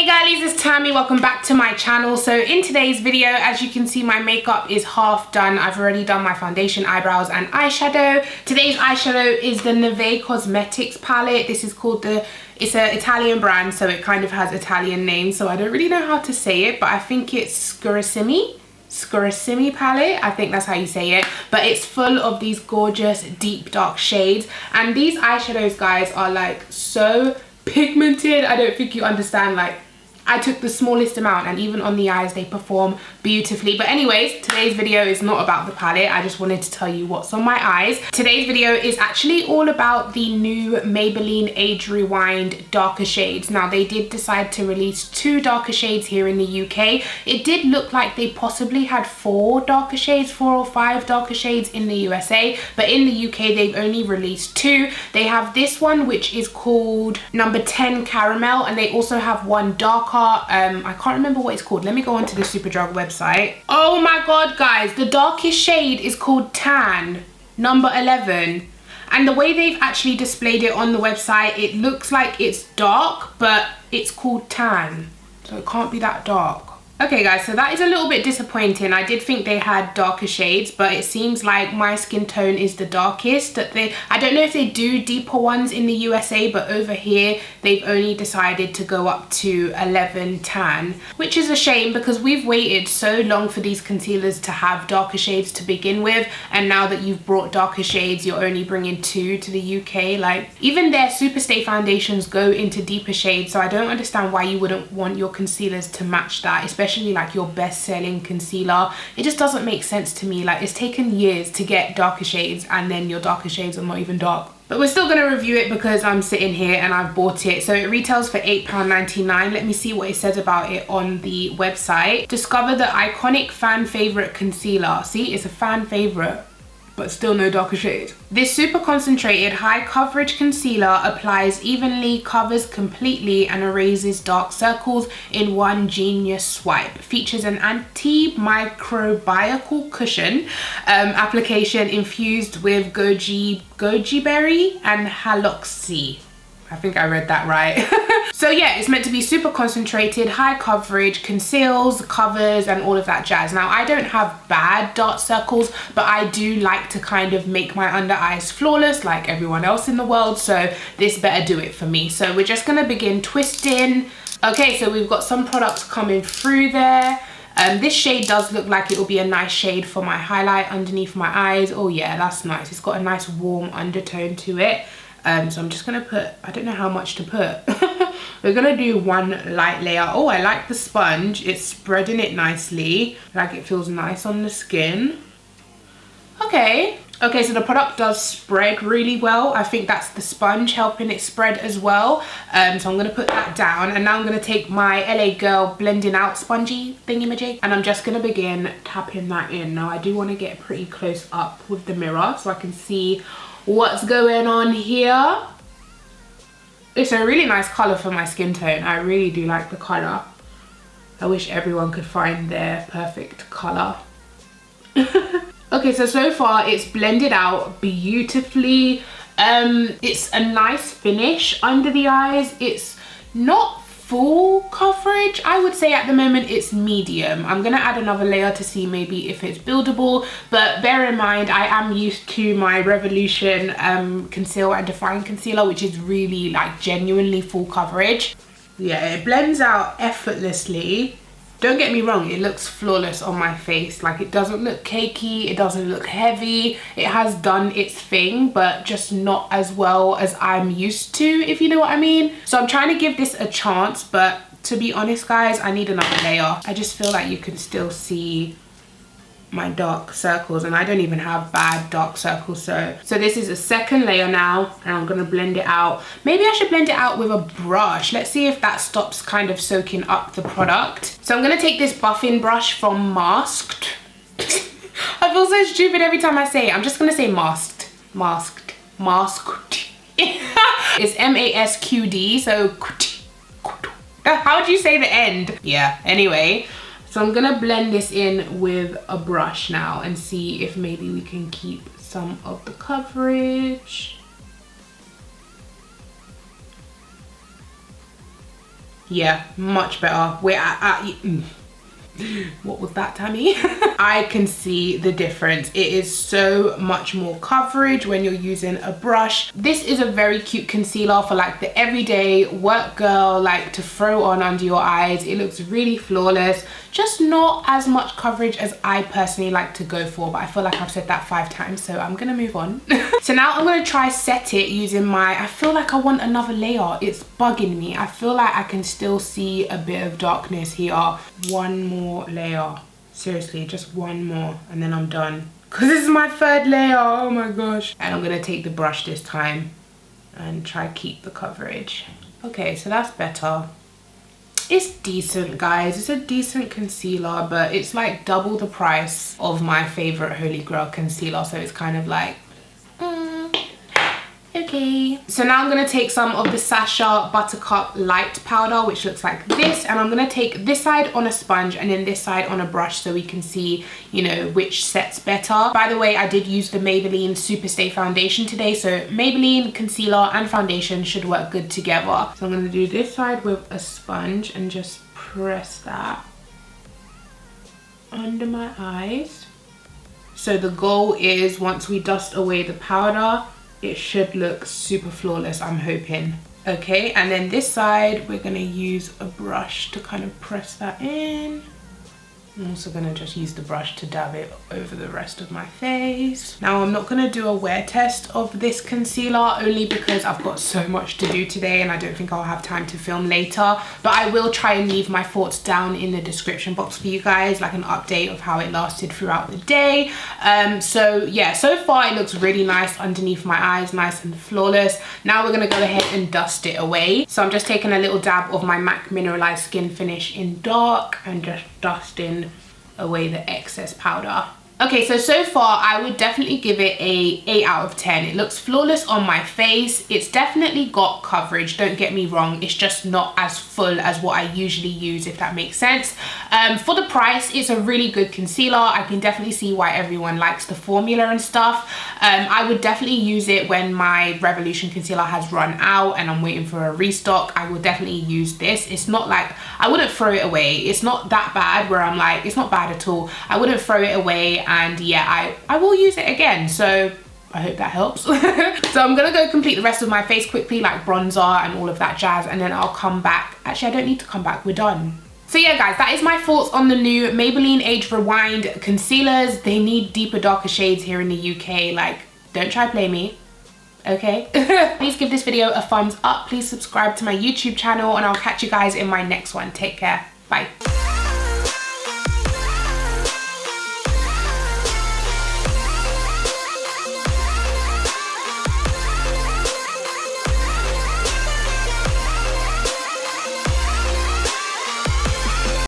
Girlies, it's Tammy. Welcome back to my channel. So in today's video, as you can see, my makeup is half done. I've already done my foundation, eyebrows and eyeshadow. Today's eyeshadow is the Neve Cosmetics palette. This is called it's an Italian brand, so it kind of has Italian names, so I don't really know how to say it, but I think it's Scurissimi palette. I think that's how you say it, but it's full of these gorgeous deep dark shades, and these eyeshadows, guys, are like so pigmented. I don't think you understand. Like, I took the smallest amount and even on the eyes they perform beautifully. But anyways, today's video is not about the palette. I just wanted to tell you what's on my eyes. Today's video is actually all about the new Maybelline Age Rewind darker shades. Now, they did decide to release 2 darker shades here in the UK. It did look like they possibly had 4 or 5 darker shades in the USA, but in the UK they've only released 2. They have this one, which is called number 10 Caramel, and they also have one darker. I can't remember what it's called. Let me go onto the Superdrug website. Oh my god, guys, the darkest shade is called Tan, number 11. And the way they've actually displayed it on the website, it looks like it's dark, but it's called Tan, so it can't be that dark. Okay guys, so that is a little bit disappointing. I did think they had darker shades, but it seems like my skin tone is the darkest. I don't know if they do deeper ones in the USA, but over here they've only decided to go up to 11 Tan, which is a shame because we've waited so long for these concealers to have darker shades to begin with, and now that you've brought darker shades, you're only bringing 2 to the UK. Like, even their Superstay foundations go into deeper shades, so I don't understand why you wouldn't want your concealers to match that, especially like your best-selling concealer. It just doesn't make sense to me. Like, it's taken years to get darker shades and then your darker shades are not even dark. But we're still going to review it because I'm sitting here and I've bought it. So it retails for £8.99. Let me see what it says about it on the website. Discover the iconic fan favorite concealer. See, it's a fan favorite, but still no darker shade. This super concentrated high coverage concealer applies evenly, covers completely and erases dark circles in one genius swipe. Features an antimicrobial cushion application infused with goji berry and haloxy. I think I read that right. So yeah, it's meant to be super concentrated, high coverage, conceals, covers and all of that jazz. Now, I don't have bad dark circles, but I do like to kind of make my under eyes flawless like everyone else in the world, so this better do it for me. So we're just gonna begin twisting. Okay, so we've got some products coming through there. This shade does look like it will be a nice shade for my highlight underneath my eyes. Oh yeah, that's nice. It's got a nice warm undertone to it. So I'm just gonna put, I don't know how much to put. We're gonna do one light layer. Oh, I like the sponge. It's spreading it nicely. Like, it feels nice on the skin. Okay, so the product does spread really well. I think that's the sponge helping it spread as well. So I'm gonna put that down, and now I'm gonna take my LA Girl blending out spongy thingy-majig, and I'm just gonna begin tapping that in. Now, I do wanna get pretty close up with the mirror so I can see what's going on here. It's a really nice color for my skin tone. I really do like the color. I wish everyone could find their perfect color. Okay, so far it's blended out beautifully. It's a nice finish under the eyes. It's not full coverage. I would say at the moment it's medium. I'm gonna add another layer to see maybe if it's buildable, but bear in mind I am used to my Revolution Conceal and Define Concealer, which is really like genuinely full coverage. Yeah, it blends out effortlessly. Don't get me wrong, it looks flawless on my face. Like, it doesn't look cakey, it doesn't look heavy. It has done its thing, but just not as well as I'm used to, if you know what I mean. So I'm trying to give this a chance, but to be honest, guys, I need another layer. I just feel like you can still see my dark circles, and I don't even have bad dark circles. So this is a second layer now, and I'm gonna blend it out. Maybe I should blend it out with a brush. Let's see if that stops kind of soaking up the product. So I'm gonna take this buffing brush from Masked. I feel so stupid every time I say it. I'm just gonna say Masked. It's MASQD, so how do you say the end? Yeah, anyway. So I'm gonna blend this in with a brush now and see if maybe we can keep some of the coverage. Yeah, much better. We're at what was that, Tammy? I can see the difference. It is so much more coverage when you're using a brush. This is a very cute concealer for like the everyday work girl, like to throw on under your eyes. It looks really flawless, just not as much coverage as I personally like to go for, but I feel like I've said that 5 times, so I'm gonna move on. So now I'm gonna try set it using my, I feel like I want another layer. It's bugging me. I feel like I can still see a bit of darkness here. One more layer. Seriously, just one more and then I'm done. Cause this is my 3rd layer, oh my gosh. And I'm gonna take the brush this time and try keep the coverage. Okay, so that's better. It's decent, guys. It's a decent concealer, but it's like double the price of my favorite Holy Grail concealer. So it's kind of like, okay. So now I'm gonna take some of the Sacha Buttercup Light Powder, which looks like this, and I'm gonna take this side on a sponge and then this side on a brush so we can see, you know, which sets better. By the way, I did use the Maybelline Superstay Foundation today, so Maybelline concealer and foundation should work good together. So I'm gonna do this side with a sponge and just press that under my eyes. So the goal is once we dust away the powder, it should look super flawless, I'm hoping. Okay, and then this side, we're gonna use a brush to kind of press that in. I'm also gonna just use the brush to dab it over the rest of my face. Now I'm not gonna do a wear test of this concealer only because I've got so much to do today and I don't think I'll have time to film later, but I will try and leave my thoughts down in the description box for you guys, like an update of how it lasted throughout the day. So yeah, so far it looks really nice underneath my eyes, nice and flawless. Now we're gonna go ahead and dust it away. So I'm just taking a little dab of my MAC Mineralized Skin Finish in dark and just dusting away the excess powder. Okay, so far I would definitely give it a 8 out of 10. It looks flawless on my face. It's definitely got coverage, don't get me wrong. It's just not as full as what I usually use, if that makes sense. For the price, it's a really good concealer. I can definitely see why everyone likes the formula and stuff. I would definitely use it when my Revolution concealer has run out and I'm waiting for a restock. I will definitely use this. It's not like, I wouldn't throw it away. It's not that bad where I'm like, it's not bad at all. I wouldn't throw it away. And yeah, I will use it again, so I hope that helps. So I'm gonna go complete the rest of my face quickly, like bronzer and all of that jazz, and then I'll come back. Actually, I don't need to come back, we're done. So yeah guys, that is my thoughts on the new Maybelline Age Rewind concealers. They need deeper, darker shades here in the UK. Like, don't try play me, okay? Please give this video a thumbs up. Please subscribe to my YouTube channel and I'll catch you guys in my next one. Take care, bye.